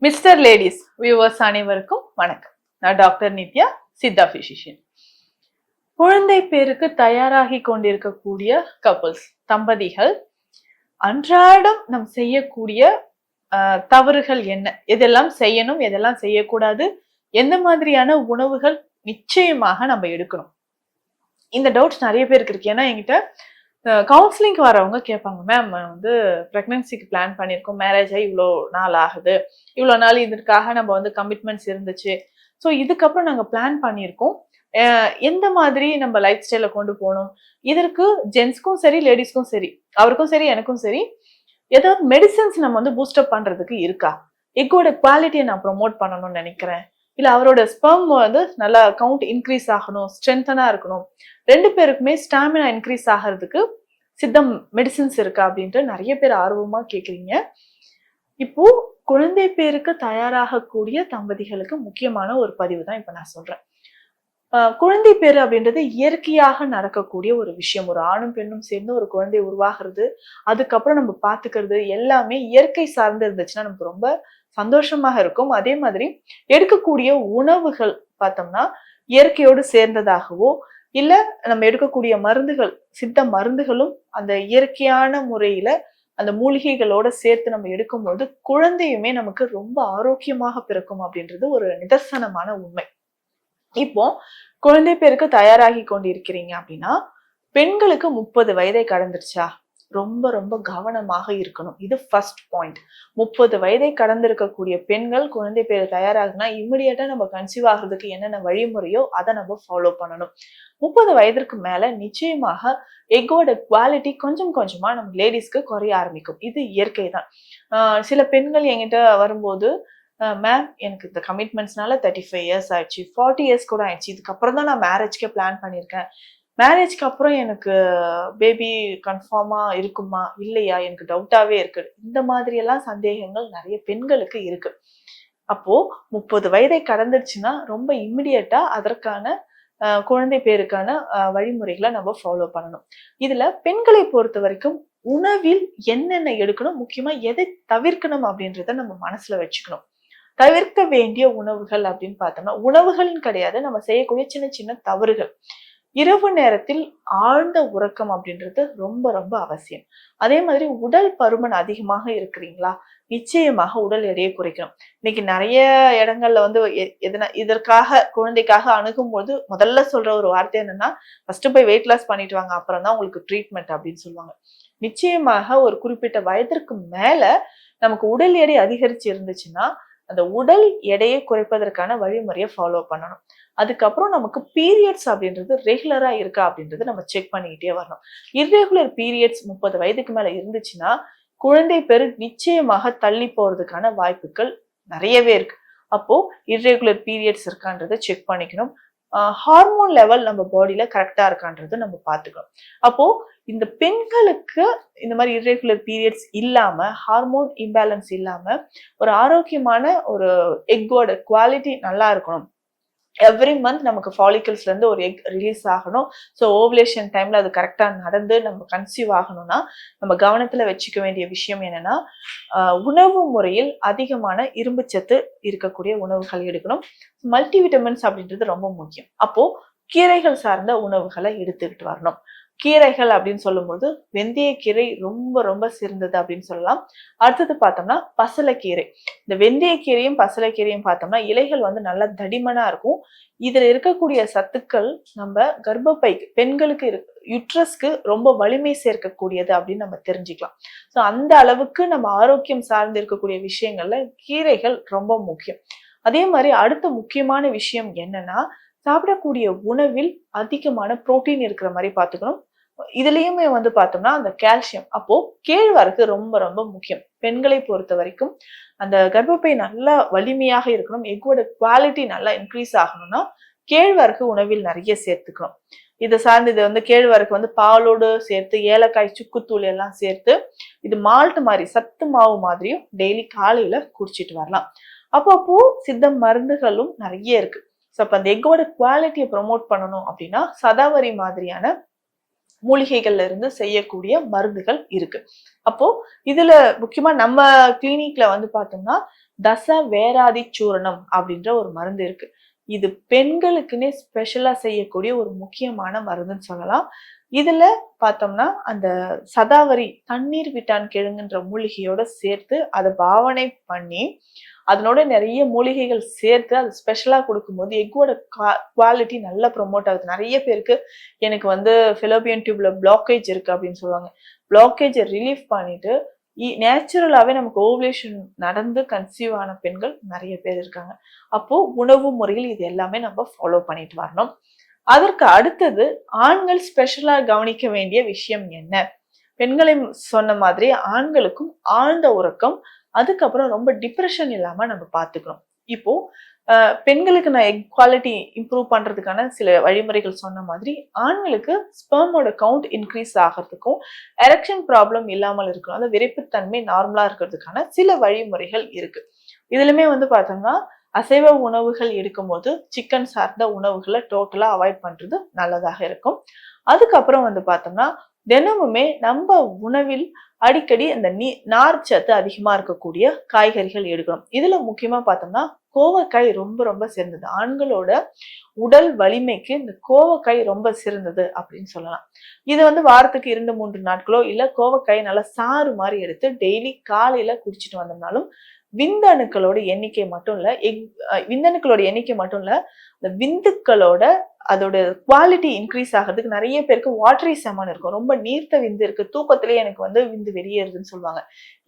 Mister ladies viewers அனைவருக்கும் வணக்கம். நான் டாக்டர் நித்யா, சித்தா பிசிஷியன். குழந்தை பேருக்கு தயாராகி கொண்டிருக்கக்கூடிய கப்புள்ஸ், தம்பதிகள் அன்றாடம் நம் செய்யக்கூடிய தவறுகள் என்ன, எதெல்லாம் செய்யணும், எதெல்லாம் செய்யக்கூடாது, எந்த மாதிரியான உணவுகள் நிச்சயமாக நம்ம எடுக்கணும், இந்த டவுட்ஸ் நிறைய பேருக்கு இருக்கு. ஏன்னா என்கிட்ட கவுன்சிலிங்க்கு வரவங்க கேட்பாங்க, மேம் வந்து ப்ரெக்னன்சிக்கு பிளான் பண்ணியிருக்கோம், மேரேஜ் ஆகி இவ்வளோ நாள் ஆகுது, இவ்வளோ நாள் இதற்காக நம்ம வந்து கமிட்மெண்ட்ஸ் இருந்துச்சு, ஸோ இதுக்கப்புறம் நாங்கள் பிளான் பண்ணியிருக்கோம், எந்த மாதிரி நம்ம லைஃப் ஸ்டைலை கொண்டு போகணும், இதற்கு ஜென்ஸ்க்கும் சரி லேடிஸ்க்கும் சரி, அவருக்கும் சரி எனக்கும் சரி, ஏதாவது மெடிசன்ஸ் நம்ம வந்து பூஸ்டப் பண்றதுக்கு இருக்கா, எக்கோட குவாலிட்டியை நான் ப்ரொமோட் பண்ணணும்னு நினைக்கிறேன், இல்ல அவரோட ஸ்பெர்ம் வந்து நல்லா கவுண்ட் இன்க்ரீஸ் ஆகணும், ஸ்ட்ரென்தனா இருக்கணும், ரெண்டு பேருக்குமே ஸ்டாமினா இன்க்ரீஸ் ஆகிறதுக்கு சித்தம் மெடிசின்ஸ் இருக்கா அப்படின்ட்டு நிறைய பேர் ஆர்வமா கேக்குறீங்க. இப்போ குழந்தை பேருக்கு தயாராகக்கூடிய தம்பதிகளுக்கு முக்கியமான ஒரு பதிவு தான் இப்ப நான் சொல்றேன். குழந்தை பேரு அப்படின்றது இயற்கையாக நடக்கக்கூடிய ஒரு விஷயம். ஒரு ஆணும் பெண்ணும் சேர்ந்து ஒரு குழந்தை உருவாகிறது, அதுக்கப்புறம் நம்ம பாத்துக்கிறது எல்லாமே இயற்கை சார்ந்து இருந்துச்சுன்னா நமக்கு ரொம்ப சந்தோஷமாக இருக்கும். அதே மாதிரி எடுக்கக்கூடிய உணவுகள் பார்த்தோம்னா இயற்கையோடு சேர்ந்ததாகவோ, இல்ல நம்ம எடுக்கக்கூடிய மருந்துகள், சித்த மருந்துகளும் அந்த இயற்கையான முறையில அந்த மூலிகைகளோட சேர்த்து நம்ம எடுக்கும்போது குழந்தையுமே நமக்கு ரொம்ப ஆரோக்கியமாக பிறக்கும் அப்படின்றது ஒரு நிதர்சனமான உண்மை. இப்போ குழந்தை பேருக்கு தயாராகி கொண்டிருக்கிறீங்க அப்படின்னா, பெண்களுக்கு 30 வயதை கடந்துருச்சா, ரொம்ப ரொம்ப கவனமாக இருக்கணும். இது ஃபர்ஸ்ட் பாயிண்ட். 30 வயதை கடந்திருக்கக்கூடிய பெண்கள் குழந்தை பேர் தயாராகுனா இம்மிடியட்டா நம்ம கன்சீவ் ஆகிறதுக்கு என்னென்ன வழிமுறையோ அதை நம்ம ஃபாலோ பண்ணணும். 30 வயதிற்கு மேல நிச்சயமாக எக்கோட குவாலிட்டி கொஞ்சம் கொஞ்சமா நம்ம லேடிஸ்க்கு குறைய ஆரம்பிக்கும். இது இயற்கை தான். சில பெண்கள் என்கிட்ட வரும்போது, மேம் எனக்கு இந்த கமிட்மெண்ட்ஸ்னால 35 இயர்ஸ் ஆயிடுச்சு, 40 இயர்ஸ் கூட ஆயிடுச்சு, இதுக்கப்புறம் தான் நான் மேரேஜ்க்கே பிளான் பண்ணியிருக்கேன், மேரேஜ்க்கு அப்புறம் எனக்கு பேபி கன்ஃபார்மா இருக்குமா இல்லையா எனக்கு டவுட்டாவே இருக்கு, இந்த மாதிரி எல்லாம் சந்தேகங்கள் நிறைய பெண்களுக்கு இருக்கு. அப்போ 30 வயதை கடந்துருச்சுன்னா ரொம்ப இம்மிடியட்டா அதற்கான குழந்தை பேருக்கான வழிமுறைகளை நம்ம ஃபாலோ பண்ணணும். இதுல பெண்களை பொறுத்த வரைக்கும் உணவில் என்னென்ன எடுக்கணும், முக்கியமா எதை தவிர்க்கணும் அப்படின்றத நம்ம மனசுல வச்சுக்கணும். தவிர்க்க வேண்டிய உணவுகள் அப்படின்னு பார்த்தோம்னா, உணவுகள்னு கிடையாது, நம்ம செய்யக்கூடிய சின்ன சின்ன தவறுகள். இரவு நேரத்தில் ஆழ்ந்த உறக்கம் அப்படின்றது ரொம்ப ரொம்ப அவசியம். அதே மாதிரி உடல் பருமன் அதிகமாக இருக்கிறீங்களா, நிச்சயமாக உடல் எடையை குறைக்கணும். இன்னைக்கு நிறைய இடங்கள்ல வந்து இதற்காக குழந்தைக்காக அணுகும் போது முதல்ல சொல்ற ஒரு வார்த்தை என்னன்னா, ஃபர்ஸ்ட் போய் வெயிட் லாஸ் பண்ணிட்டு வாங்க, அப்புறம் தான் உங்களுக்கு ட்ரீட்மெண்ட் அப்படின்னு சொல்லுவாங்க. நிச்சயமாக ஒரு குறிப்பிட்ட வயதிற்கு மேல நமக்கு உடல் எடை அதிகரிச்சு இருந்துச்சுன்னா அந்த உடல் எடையை குறைப்பதற்கான வழிமுறையை ஃபாலோ பண்ணணும். அதுக்கப்புறம் நமக்கு பீரியட்ஸ் அப்படின்றது ரெகுலரா இருக்கா அப்படின்றது நம்ம செக் பண்ணிக்கிட்டே வரணும். இர்ரெகுலர் பீரியட்ஸ் 30 வயதுக்கு மேல இருந்துச்சுன்னா குழந்தை பேரு நிச்சயமாக தள்ளி போறதுக்கான வாய்ப்புகள் நிறையவே இருக்கு. அப்போ இர்ரெகுலர் பீரியட்ஸ் இருக்கான்றதை செக் பண்ணிக்கணும். ஹார்மோன் லெவல் நம்ம பாடியில கரெக்டா இருக்கான்றது நம்ம பார்த்துக்கணும். அப்போ இந்த பெண்களுக்கு இந்த மாதிரி இர்ரெகுலர் பீரியட்ஸ் இல்லாம, ஹார்மோன் இம்பேலன்ஸ் இல்லாம ஒரு ஆரோக்கியமான ஒரு எக்கோட குவாலிட்டி நல்லா இருக்கணும். எவ்ரி மந்த் நமக்கு ஃபாலிகல்ஸ்ல இருந்து ஒரு எக் ரிலீஸ் ஆகணும். ஸோ ஓவுலேஷன் டைம்ல அது கரெக்டா நடந்து நம்ம கன்சீவ் ஆகணும்னா நம்ம கவனத்துல வச்சுக்க வேண்டிய விஷயம் என்னன்னா, உணவு முறையில் அதிகமான இரும்புச்சத்து இருக்கக்கூடிய உணவுகள் எடுக்கணும். மல்டி விட்டமின்ஸ் அப்படின்றது ரொம்ப முக்கியம். அப்போ கீரைகள் சார்ந்த உணவுகளை எடுத்துக்கிட்டு வரணும். கீரைகள் அப்படின்னு சொல்லும்போது வெந்தயக்கீரை ரொம்ப ரொம்ப சிறந்தது அப்படின்னு சொல்லலாம். அடுத்தது பார்த்தோம்னா பசலைக்கீரை. இந்த வெந்தயக்கீரையும் பசலைக்கீரையும் பார்த்தோம்னா இலைகள் வந்து நல்லா தடிமனா இருக்கும். இதுல இருக்கக்கூடிய சத்துக்கள் நம்ம கர்ப்பப்பைக்கு, பெண்களுக்கு யுட்ரஸ்க்கு ரொம்ப வலிமை சேர்க்கக்கூடியது அப்படின்னு நம்ம தெரிஞ்சுக்கலாம். ஸோ அந்த அளவுக்கு நம்ம ஆரோக்கியம் சார்ந்து இருக்கக்கூடிய விஷயங்கள்ல கீரைகள் ரொம்ப முக்கியம். அதே மாதிரி அடுத்த முக்கியமான விஷயம் என்னன்னா, சாப்பிடக்கூடிய உணவில் அதிகமான புரோட்டீன் இருக்கிற மாதிரி பார்த்துக்கணும். இதுலயுமே வந்து பார்த்தோம்னா அந்த கால்சியம், அப்போ கேழ்வரகு ரொம்ப ரொம்ப முக்கியம். பெண்களை பொறுத்த வரைக்கும் அந்த கர்ப்பப்பை நல்லா வலிமையாக இருக்கணும், எக்கோட குவாலிட்டி நல்லா இன்க்ரீஸ் ஆகணும்னா கேழ்வரகு உணவில் நிறைய சேர்த்துக்கணும். இதை சார்ந்து இது வந்து கேழ்வரகு வந்து பாலோடு சேர்த்து ஏலக்காய் சுக்குத்தூள் எல்லாம் சேர்த்து இது மால்ட் மாதிரி சத்து மாவு மாதிரியும் டெய்லி காலையில குடிச்சிட்டு வரலாம். அப்போ சித்த மருந்துகளும் நிறைய இருக்கு. ஸோ அப்போ அந்த எக்கோட குவாலிட்டியை ப்ரொமோட் பண்ணணும் அப்படின்னா சதாவரி மாதிரியான மூலிகைகள்ல இருந்து செய்யக்கூடிய மருந்துகள் இருக்கு. அப்போ இதுல முக்கியமா நம்ம கிளினிக்ல வந்து பார்த்தோம்னா தச வேராதி சூரணம் அப்படின்ற ஒரு மருந்து இருக்கு. இது பெண்களுக்குன்னே ஸ்பெஷலா செய்யக்கூடிய ஒரு முக்கியமான மருந்துன்னு சொல்லலாம். இதுல பார்த்தோம்னா அந்த சதாவரி தண்ணீர் விட்டான் கிழங்குன்ற மூலிகையோட சேர்த்து அதை பாவனை பண்ணி அதனோட நிறைய மூலிகைகள் சேர்த்து அது ஸ்பெஷலா கொடுக்கும்போது எக்கோட குவாலிட்டி நல்லா ப்ரொமோட் ஆகுது. நிறைய பேருக்கு எனக்கு வந்து ஃபெலோபியன் டியூப்ல பிளாக்கேஜ் இருக்கு அப்படின்னு சொல்லுவாங்க. பிளாக்கேஜை ரிலீஃப் பண்ணிட்டு நேச்சுரலாவே நமக்கு ஓவுலேஷன் நடந்து கன்சீவ் ஆன பெண்கள் நிறைய பேர் இருக்காங்க. அப்போ உணவு முறையில் இது எல்லாமே நம்ம ஃபாலோ பண்ணிட்டு வரணும். அதற்கு அடுத்தது ஆண்கள் ஸ்பெஷலா கவனிக்க வேண்டிய விஷயம் என்ன? பெண்களை சொன்ன மாதிரி ஆண்களுக்கும் ஆழ்ந்த உறக்கம், அதுக்கப்புறம் ரொம்ப டிப்ரெஷன் இல்லாம நம்ம பார்த்துக்கணும். இப்போ பெண்களுக்கு நான் எக் குவாலிட்டி இம்ப்ரூவ் பண்றதுக்கான சில வழிமுறைகள் சொன்ன மாதிரி ஆண்களுக்கு ஸ்பெர்மோட கவுண்ட் இன்க்ரீஸ் ஆகிறதுக்கும் எரெக்ஷன் ப்ராப்ளம் இல்லாமல் இருக்கணும், அந்த விரைப்புத்தன்மை நார்மலா இருக்கிறதுக்கான சில வழிமுறைகள் இருக்கு. இதுலயுமே வந்து பார்த்தோம்னா அசைவ உணவுகள் எடுக்கும்போது சிக்கன் சார்ந்த உணவுகளை டோட்டலா அவாய்ட் பண்றது நல்லதாக இருக்கும். அதுக்கப்புறம் வந்து பார்த்தோம்னா தினமுமே நம்ம உணவில் அடிக்கடி இந்த நார் சத்து அதிகமா இருக்கக்கூடிய காய்கறிகள் எடுக்கணும். இதுல முக்கியமா பார்த்தோம்னா கோவக்காய் ரொம்ப ரொம்ப சிறந்தது. ஆண்களோட உடல் வலிமைக்கு இந்த கோவக்காய் ரொம்ப சிறந்தது அப்படின்னு சொல்லலாம். இது வந்து வாரத்துக்கு 2-3 நாட்களோ இல்ல கோவக்காய் நல்லா சாறு மாதிரி எடுத்து டெய்லி காலையில குடிச்சிட்டு வந்தோம்னாலும் விந்தணுக்களோட எண்ணிக்கை மட்டும் இல்ல விந்தணுக்களோட எண்ணிக்கை மட்டும் இல்ல இந்த விந்துக்களோட அதோட குவாலிட்டி இன்க்ரீஸ் ஆகிறதுக்கு நிறைய பேருக்கு வாட்டரி செமன் இருக்கும். ரொம்ப நீர்த்த விந்து இருக்கு, தூக்கத்திலேயே எனக்கு வந்து விந்து வெளியேறுதுன்னு சொல்லுவாங்க.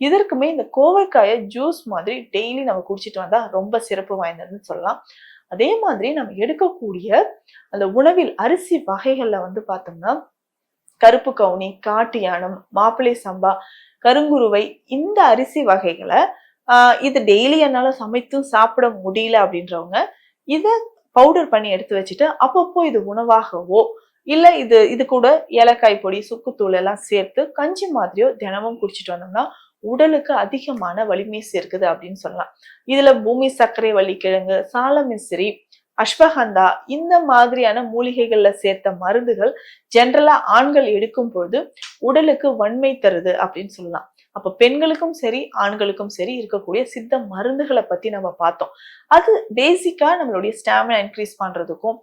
இதற்குமே இந்த கோவைக்காயை ஜூஸ் மாதிரி டெய்லி நம்ம குடிச்சிட்டு வந்தா ரொம்ப சிறப்பு வாய்ந்ததுன்னு சொல்லலாம். அதே மாதிரி நம்ம எடுக்கக்கூடிய அந்த உணவில் அரிசி வகைகள்ல வந்து பார்த்தோம்னா கருப்பு கவுனி, காட்டு யானம், மாப்பிள்ளை சம்பா, கருங்குருவை, இந்த அரிசி வகைகளை இது டெய்லி என்னால சமைத்தும் சாப்பிட முடியல அப்படின்றவங்க இத பவுடர் பண்ணி எடுத்து வச்சுட்டு அப்பப்போ இது உணவாகவோ இல்ல இது கூட ஏலக்காய் பொடி, சுக்குத்தூள் எல்லாம் சேர்த்து கஞ்சி மாதிரியோ தினமும் குடிச்சிட்டு வந்தோம்னா உடலுக்கு அதிகமான வலிமை சேர்க்குது அப்படின்னு சொல்லலாம். இதுல பூமி சர்க்கரை வள்ளிக்கிழங்கு, சாலமிசிரி, அஸ்வகந்தா இந்த மாதிரியான மூலிகைகள்ல சேர்த்த மருந்துகள் ஜென்ரலா ஆண்கள் எடுக்கும் பொழுது உடலுக்கு வன்மை தருது அப்படின்னு சொல்லலாம். அப்ப பெண்களுக்கும் சரி ஆண்களுக்கும் சரி இருக்கக்கூடிய சித்த மருந்துகளை பத்தி நம்ம பார்த்தோம். அது பேசிக்கா நம்மளுடைய ஸ்டாமினா இன்க்ரீஸ் பண்றதுக்கும்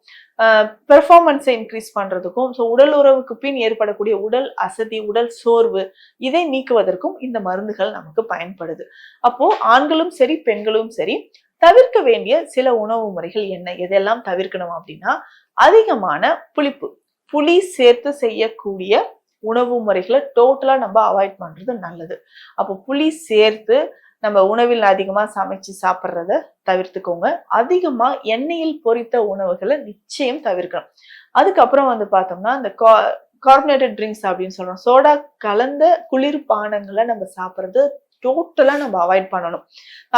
பெர்ஃபார்மன்ஸை இன்க்ரீஸ் பண்றதுக்கும் உடல் உறவுக்கு பின் ஏற்படக்கூடிய உடல் அசதி, உடல் சோர்வு இதை நீக்குவதற்கும் இந்த மருந்துகள் நமக்கு பயன்படுது. அப்போ ஆண்களும் சரி பெண்களும் சரி தவிர்க்க வேண்டிய சில உணவு முறைகள் என்ன, எதெல்லாம் தவிர்க்கணும் அப்படின்னா அதிகமான புளி சேர்த்து செய்யக்கூடிய உணவு முறைகளை டோட்டலா நம்ம அவாய்ட் பண்றது நல்லது. அப்போ புளி சேர்த்து நம்ம உணவில் அதிகமா சமைச்சு சாப்பிட்றத தவிர்த்துக்கோங்க. அதிகமா எண்ணெயில் பொரித்த உணவுகளை நிச்சயம் தவிர்க்கணும். அதுக்கப்புறம் வந்து பார்த்தோம்னா இந்த கார்பனேட்டட் ட்ரிங்க்ஸ் அப்படின்னு சொல்றோம், சோடா கலந்த குளிர்பானங்களை நம்ம சாப்பிட்றது டோட்டலா நம்ம அவாய்ட் பண்ணணும்.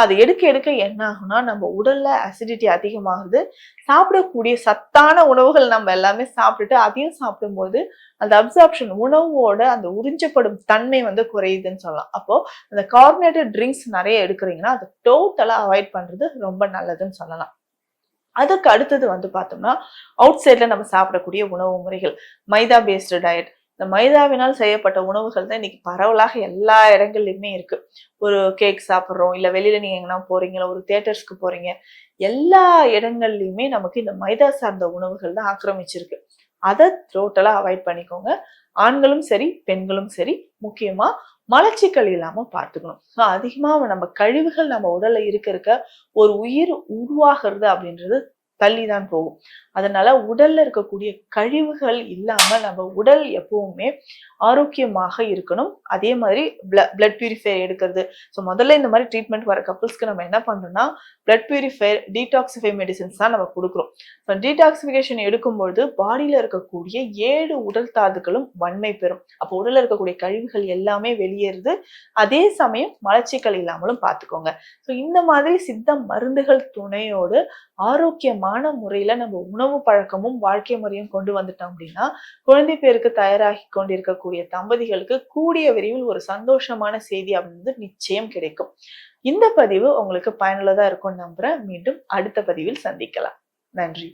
அது எடுக்க என்ன ஆகும்னா நம்ம உடல்ல அசிடிட்டி அதிகமாகுது. சாப்பிடக்கூடிய சத்தான உணவுகள் நம்ம எல்லாமே சாப்பிட்டுட்டு அதையும் சாப்பிடும்போது அந்த அப்சார்ப்ஷன் உணவோட அந்த உறிஞ்சப்படும் தன்மை வந்து குறையுதுன்னு சொல்லலாம். அப்போ அந்த கார்பனேட்டட் ட்ரிங்க்ஸ் நிறைய எடுக்கிறீங்கன்னா அதை டோட்டலா அவாய்ட் பண்றது ரொம்ப நல்லதுன்னு சொல்லலாம். அதுக்கு அடுத்தது வந்து பார்த்தோம்னா அவுட் சைட்ல நம்ம சாப்பிடக்கூடிய உணவு முறைகள், மைதா பேஸ்டு டயட். இந்த மைதாவினால் செய்யப்பட்ட உணவுகள் தான் இன்னைக்கு பரவலாக எல்லா இடங்கள்லயுமே இருக்கு. ஒரு கேக் சாப்பிட்றோம், இல்ல வெளியில நீங்க எங்கன்னா போறீங்க, ஒரு தியேட்டர்ஸ்க்கு போறீங்க, எல்லா இடங்கள்லயுமே நமக்கு இந்த மைதா சார்ந்த உணவுகள் தான் ஆக்கிரமிச்சிருக்கு. அதை டோட்டலா அவாய்ட் பண்ணிக்கோங்க. ஆண்களும் சரி பெண்களும் சரி முக்கியமா மலச்சிக்கல் இல்லாம பார்த்துக்கணும். அதிகமா நம்ம கழிவுகள் நம்ம உடல்ல இருக்க ஒரு உயிர் உருவாகிறது அப்படின்றது தள்ளிதான் போகும். அதனால உடல்ல இருக்கக்கூடிய கழிவுகள் இல்லாம நம்ம உடல் எப்பவுமே ஆரோக்கியமாக இருக்கணும். அதே மாதிரி பிளட் பியூரிஃபையர் எடுக்கிறது. ஸோ முதல்ல இந்த மாதிரி ட்ரீட்மெண்ட் வர கப்புள்ஸ்க்கு நம்ம என்ன பண்றோம்னா பிளட் பியூரிஃபையர், டீடாக்சிஃபை மெடிசன்ஸ் தான் நம்ம கொடுக்குறோம். ஸோ டீடாக்சிஃபிகேஷன் எடுக்கும்பொழுது பாடியில இருக்கக்கூடிய 7 உடல் தாதுக்களும் வன்மை பெறும். அப்போ உடல்ல இருக்கக்கூடிய கழிவுகள் எல்லாமே வெளியேறுது. அதே சமயம் மலச்சிக்கல் இல்லாமலும் பார்த்துக்கோங்க. ஸோ இந்த மாதிரி சித்த மருந்துகள் துணையோடு ஆரோக்கியமான முறையில நம்ம உணவு பழக்கமும் வாழ்க்கை முறையும் கொண்டு வந்துட்டோம் அப்படின்னா குழந்தை பேருக்கு தயாராகி கொண்டிருக்கக்கூடிய தம்பதிகளுக்கு கூடிய விரைவில் ஒரு சந்தோஷமான செய்தி அப்படின்றது நிச்சயம் கிடைக்கும். இந்த பதிவு உங்களுக்கு பயனுள்ளதா இருக்கும்னு நம்புறேன். மீண்டும் அடுத்த பதிவில் சந்திக்கலாம். நன்றி.